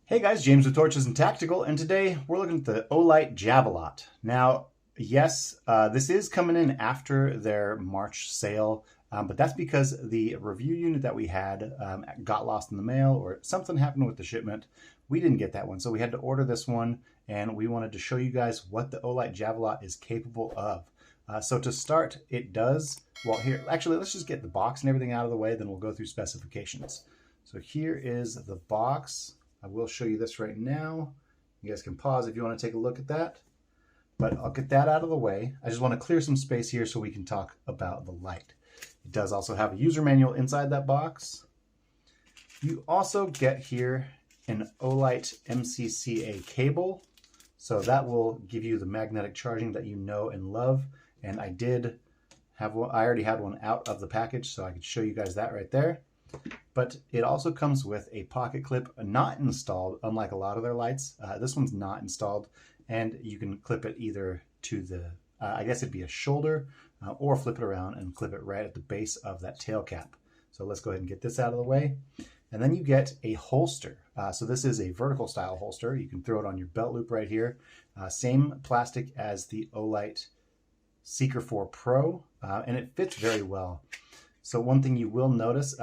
Hey guys, James with Torches and Tactical, and today we're looking at the Olight Javelot. Now, yes, this is coming in after their March sale, but that's because the review unit that we had got lost in the mail or something happened with the shipment. We didn't get that one, so we had to order this one, and we wanted to show you guys what the Olight Javelot is capable of. So to start, it does, well here, actually let's just get the box and everything out of the way, then we'll go through specifications. So here is the box. I will show you this right now. You guys can pause if you want to take a look at that, but I'll get that out of the way. I just want to clear some space here so we can talk about the light. It does also have a user manual inside that box. You also get here an Olight MCCA cable. So that will give you the magnetic charging that you know and love. And I did have one, I already had one out of the package, so I could show you guys that right there. But it also comes with a pocket clip, not installed, unlike a lot of their lights. This one's not installed, and you can clip it either to the, I guess it'd be a shoulder, or flip it around and clip it right at the base of that tail cap. So let's go ahead and get this out of the way. And then you get a holster. So this is a vertical style holster. You can throw it on your belt loop right here. Same plastic as the Olight Seeker 4 Pro, and it fits very well. So one thing you will notice,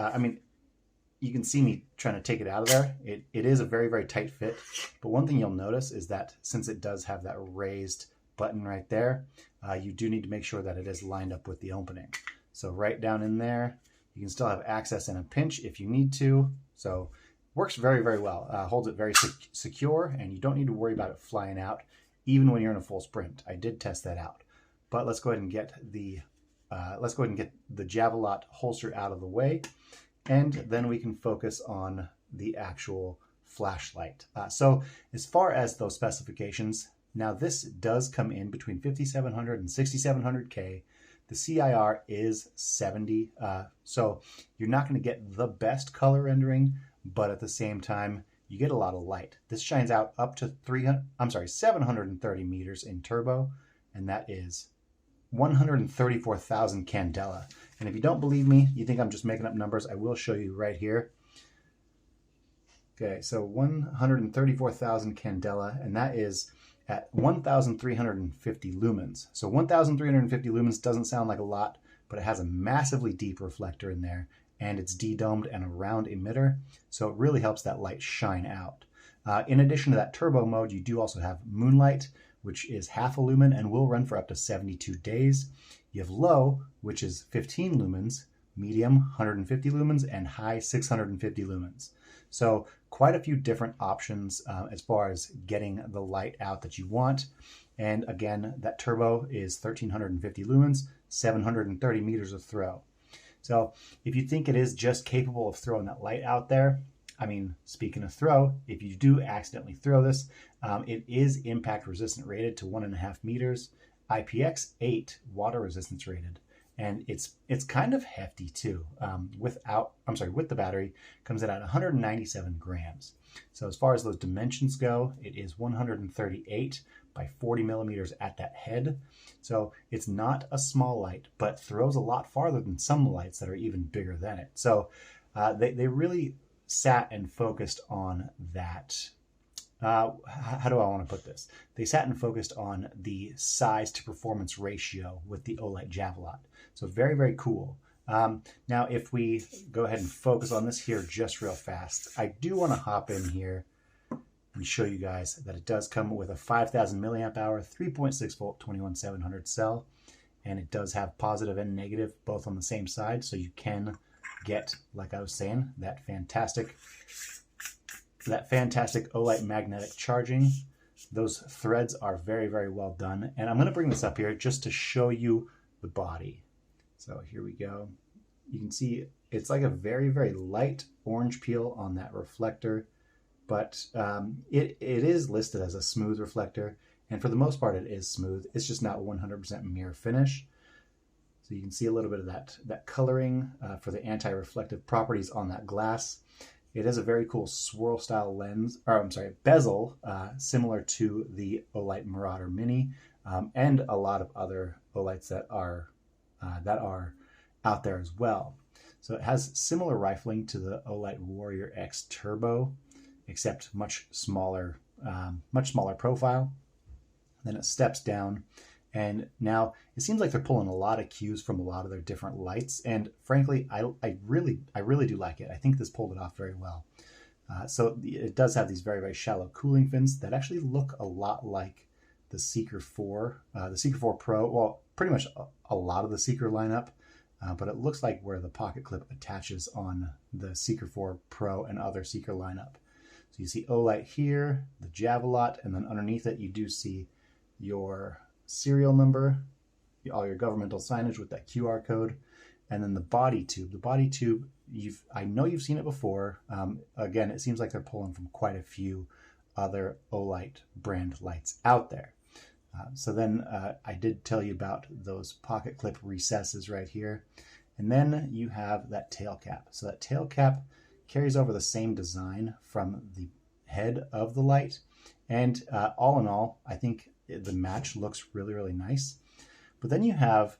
you can see me trying to take it out of there. It is a very, very tight fit. But one thing you'll notice is that since it does have that raised button right there, you do need to make sure that it is lined up with the opening. So right down in there, you can still have access in a pinch if you need to. So works very, very well. Holds it very secure, and you don't need to worry about it flying out, even when you're in a full sprint. I did test that out. But let's go ahead and get the Javelot holster out of the way, and then we can focus on the actual flashlight. So as far as those specifications, now this does come in between 5700 and 6700K. The CIR is 70, so you're not going to get the best color rendering, but at the same time, you get a lot of light. This shines out up to 730 meters in turbo, and that is 134,000 candela. And if you don't believe me, you think I'm just making up numbers, I will show you right here. Okay, so 134,000 candela, and that is at 1,350 lumens. So 1,350 lumens doesn't sound like a lot, but it has a massively deep reflector in there, and it's de-domed and a round emitter, so it really helps that light shine out. In addition to that turbo mode, you do also have moonlight, which is half a lumen and will run for up to 72 days. You have low, which is 15 lumens, medium 150 lumens, and high 650 lumens. So quite a few different options as far as getting the light out that you want. And again, that turbo is 1350 lumens, 730 meters of throw. So if you think it is just capable of throwing that light out there, I mean, speaking of throw, if you do accidentally throw this, it is impact resistant rated to 1.5 meters, IPX8 water resistance rated, and it's kind of hefty too. With the battery, comes in at 197 grams. So as far as those dimensions go, it is 138 by 40 millimeters at that head. So it's not a small light, but throws a lot farther than some lights that are even bigger than it. So they really sat and focused on that. How do I want to put this? They sat and focused on the size to performance ratio with the Olight Javelot. So very, very cool. Now, if we go ahead and focus on this here just real fast, I do want to hop in here and show you guys that it does come with a 5,000 milliamp hour, 3.6 volt, 21700 cell, and it does have positive and negative both on the same side, so you can get, like I was saying, that fantastic Olight magnetic charging. Those threads are very, very well done. And I'm going to bring this up here just to show you the body. So here we go. You can see it's like a very, very light orange peel on that reflector, but it is listed as a smooth reflector. And for the most part, it is smooth. It's just not 100% mirror finish. So you can see a little bit of that coloring for the anti-reflective properties on that glass. It has a very cool swirl style lens, bezel, similar to the Olight Marauder Mini, and a lot of other Olights that are out there as well. So it has similar rifling to the Olight Warrior X Turbo. except much smaller profile. Then it steps down, and now it seems like they're pulling a lot of cues from a lot of their different lights. And frankly, I really do like it. I think this pulled it off very well. So it does have these very, very shallow cooling fins that actually look a lot like the Seeker 4, the Seeker 4 Pro. Well, pretty much a lot of the Seeker lineup, but it looks like where the pocket clip attaches on the Seeker 4 Pro and other Seeker lineup. So you see Olight here, the Javelot, and then underneath it you do see your serial number, all your governmental signage with that QR code, and then the body tube. The body tube, I know you've seen it before. Again, it seems like they're pulling from quite a few other Olight brand lights out there. So then I did tell you about those pocket clip recesses right here. And then you have that tail cap. So that tail cap carries over the same design from the head of the light. And all in all, I think the match looks really, really nice. But then you have,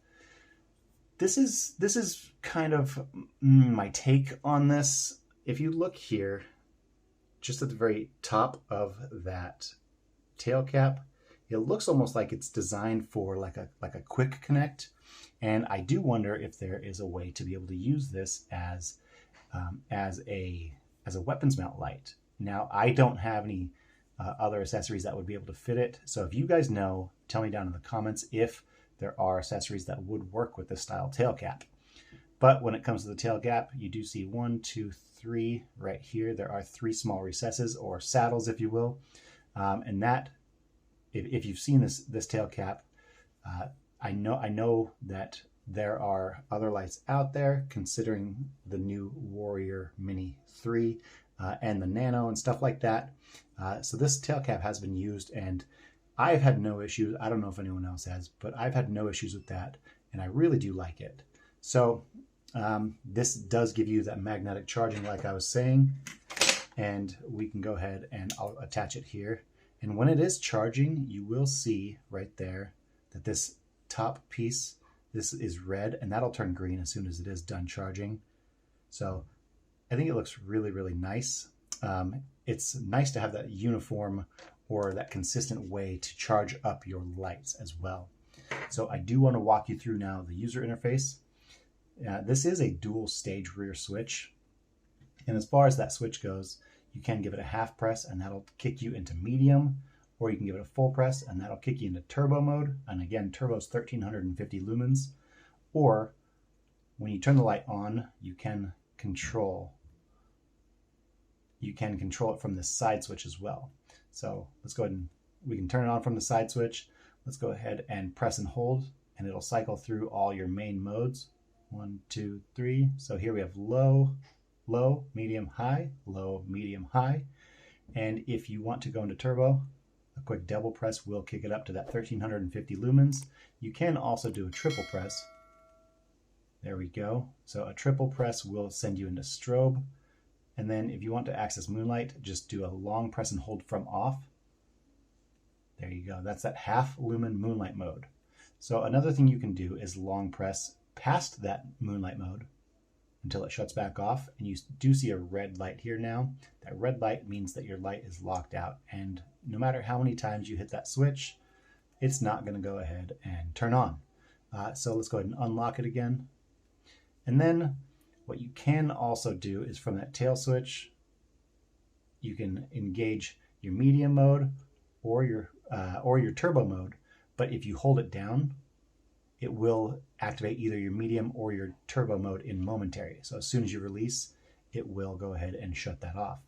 this is kind of my take on this. If you look here, just at the very top of that tail cap, it looks almost like it's designed for like a quick connect. And I do wonder if there is a way to be able to use this as a weapons mount light. Now, I don't have any other accessories that would be able to fit it. So if you guys know, tell me down in the comments if there are accessories that would work with this style tail cap. But when it comes to the tail cap, you do see 1, 2, 3 right here. There are 3 small recesses, or saddles, if you will. And that, if you've seen this tail cap, I know that there are other lights out there, considering the new Warrior Mini 3 and the Nano and stuff like that. So this tail cap has been used, and I've had no issues. I don't know if anyone else has, but I've had no issues with that, and I really do like it. So this does give you that magnetic charging, like I was saying, and we can go ahead and I'll attach it here. And when it is charging, you will see right there that this top piece, this is red, and that'll turn green as soon as it is done charging. So I think it looks really, really nice. It's nice to have that uniform or that consistent way to charge up your lights as well. So I do want to walk you through now the user interface. This is a dual stage rear switch. And as far as that switch goes, you can give it a half press and that'll kick you into medium, or you can give it a full press and that'll kick you into turbo mode. And again, turbo is 1350 lumens. Or when you turn the light on, you can control it from the side switch as well. So let's go ahead and we can turn it on from the side switch. Let's go ahead and press and hold, and it'll cycle through all your main modes. 1, 2, 3. So here we have low, low, medium, high, low, medium, high. And if you want to go into turbo, a quick double press will kick it up to that 1350 lumens. You can also do a triple press. There we go. So a triple press will send you into strobe. And then if you want to access moonlight, just do a long press and hold from off. There you go. That's that half lumen moonlight mode. So another thing you can do is long press past that moonlight mode until it shuts back off. And you do see a red light here now. That red light means that your light is locked out. And no matter how many times you hit that switch, it's not going to go ahead and turn on. So let's go ahead and unlock it again. And then what you can also do is from that tail switch, you can engage your medium mode or your turbo mode. But if you hold it down, it will activate either your medium or your turbo mode in momentary. So as soon as you release, it will go ahead and shut that off.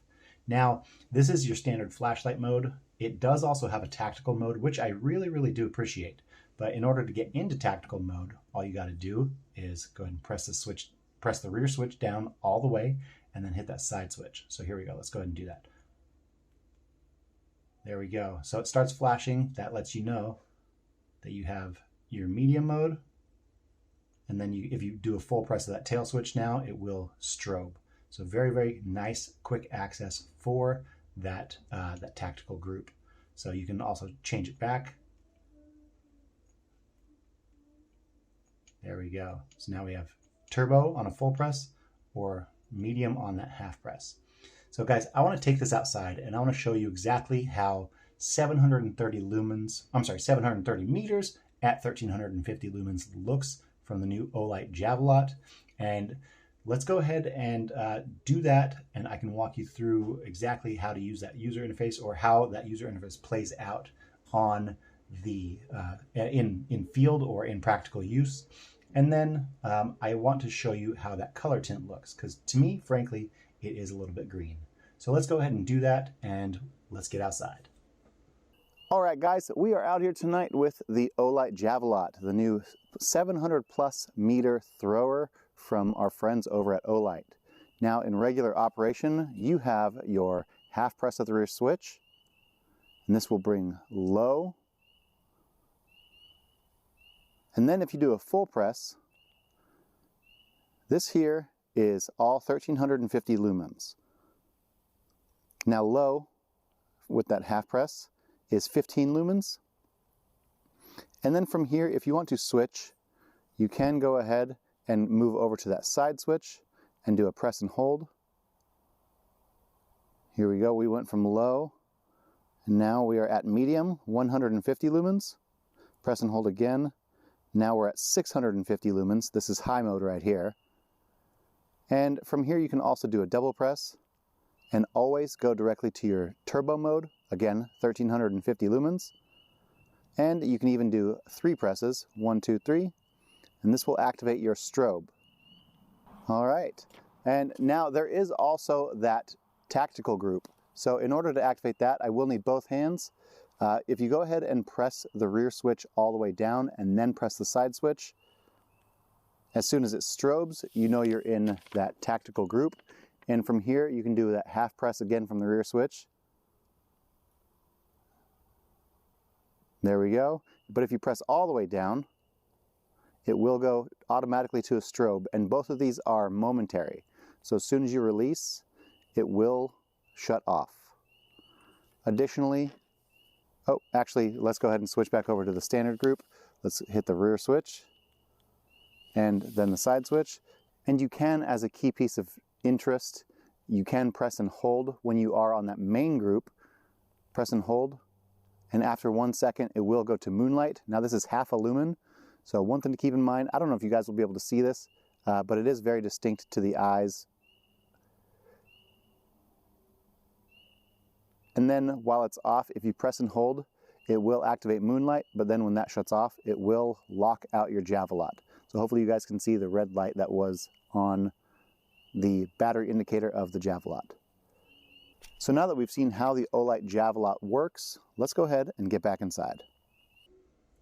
Now, this is your standard flashlight mode. It does also have a tactical mode, which I really, really do appreciate. But in order to get into tactical mode, all you got to do is go ahead and press the rear switch down all the way, and then hit that side switch. So here we go. Let's go ahead and do that. There we go. So it starts flashing. That lets you know that you have your medium mode. And then if you do a full press of that tail switch now, it will strobe. So very, very nice, quick access for that tactical group. So you can also change it back. There we go. So now we have turbo on a full press or medium on that half press. So guys, I want to take this outside and I want to show you exactly how 730 meters at 1350 lumens looks from the new Olight Javelot. And let's go ahead and do that, and I can walk you through exactly how to use that user interface, or how that user interface plays out on the in field or in practical use. And then I want to show you how that color tint looks, because to me, frankly, it is a little bit green. So let's go ahead and do that, and let's get outside. All right, guys, we are out here tonight with the Olight Javelot, the new 700 plus meter thrower from our friends over at Olight. Now, in regular operation, you have your half press of the rear switch, and this will bring low. And then if you do a full press, this here is all 1350 lumens. Now low, with that half press, is 15 lumens. And then from here, if you want to switch, you can go ahead and move over to that side switch and do a press and hold. Here we go, we went from low, and now we are at medium, 150 lumens. Press and hold again. Now we're at 650 lumens. This is high mode right here. And from here you can also do a double press and always go directly to your turbo mode, again 1350 lumens. And you can even do 3 presses, 1, 2, 3, and this will activate your strobe. All right, and now there is also that tactical group. So in order to activate that, I will need both hands. If you go ahead and press the rear switch all the way down and then press the side switch, as soon as it strobes, you know you're in that tactical group. And from here, you can do that half press again from the rear switch. There we go. But if you press all the way down, it will go automatically to a strobe, and both of these are momentary. So as soon as you release, it will shut off. Additionally, actually, let's go ahead and switch back over to the standard group. Let's hit the rear switch and then the side switch. And you can, as a key piece of interest, you can press and hold when you are on that main group. Press and hold, and after 1 second, it will go to moonlight. Now this is half a lumen, so one thing to keep in mind, I don't know if you guys will be able to see this, but it is very distinct to the eyes. And then while it's off, if you press and hold, it will activate moonlight, but then when that shuts off, it will lock out your Javelot. So hopefully you guys can see the red light that was on the battery indicator of the Javelot. So now that we've seen how the Olight Javelot works, let's go ahead and get back inside.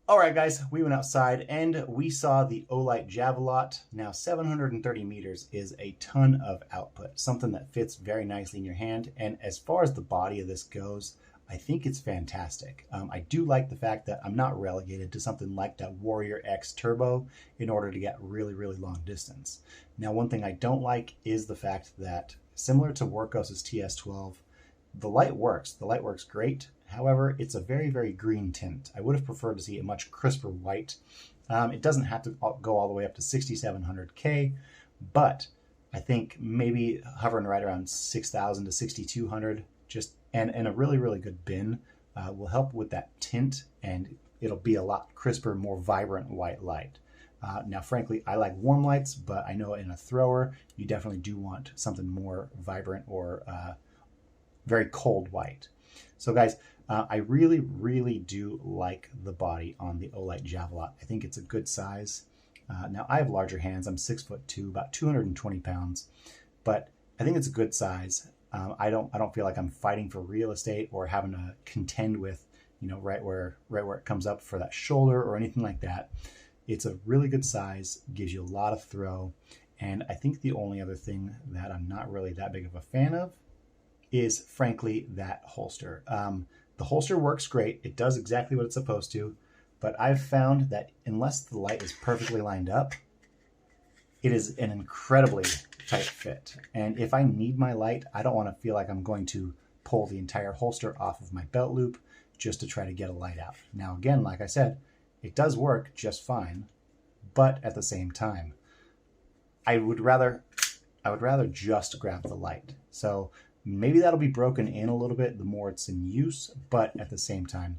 All right, guys, we went outside and we saw the Olight Javelot. Now 730 meters is a ton of output, something that fits very nicely in your hand. And as far as the body of this goes, I think it's fantastic. I do like the fact that I'm not relegated to something like that Warrior X Turbo in order to get really, really long distance. Now, one thing I don't like is the fact that, similar to Workhorse's TS12, the light works. The light works great. However, it's a very, very green tint. I would have preferred to see a much crisper white. It doesn't have to go all the way up to 6700K, but I think maybe hovering right around 6000 to 6200, and a really, really good bin will help with that tint, and it'll be a lot crisper, more vibrant white light. Now, frankly, I like warm lights, but I know in a thrower, you definitely do want something more vibrant or very cold white. So guys, I really, really do like the body on the Olight Javelot. I think it's a good size. Now, I have larger hands. I'm 6'2", about 220 pounds, but I think it's a good size. I don't feel like I'm fighting for real estate or having to contend with, right where it comes up for that shoulder or anything like that. It's a really good size, gives you a lot of throw, and I think the only other thing that I'm not really that big of a fan of is, frankly, that holster. The holster works great. It does exactly what it's supposed to, but I've found that unless the light is perfectly lined up, it is an incredibly tight fit. And if I need my light, I don't want to feel like I'm going to pull the entire holster off of my belt loop just to try to get a light out. Now, again, like I said, it does work just fine, but at the same time, I would rather just grab the light. So Maybe that'll be broken in a little bit the more it's in use, but at the same time,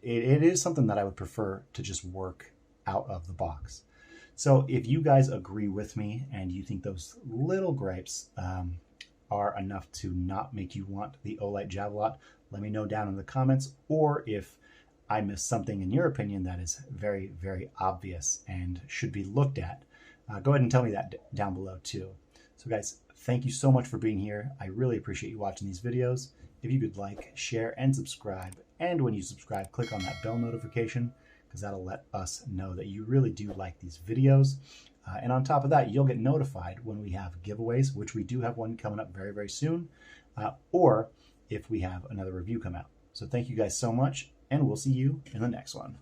it is something that I would prefer to just work out of the box. So if you guys agree with me and you think those little gripes are enough to not make you want the Olight Javelot, let me know down in the comments. Or if I missed something in your opinion that is very, very obvious and should be looked at, go ahead and tell me that down below too. So guys, thank you so much for being here. I really appreciate you watching these videos. If you could like, share, and subscribe, and when you subscribe, click on that bell notification, because that'll let us know that you really do like these videos. And on top of that, you'll get notified when we have giveaways, which we do have one coming up very, very soon, or if we have another review come out. So thank you guys so much, and we'll see you in the next one.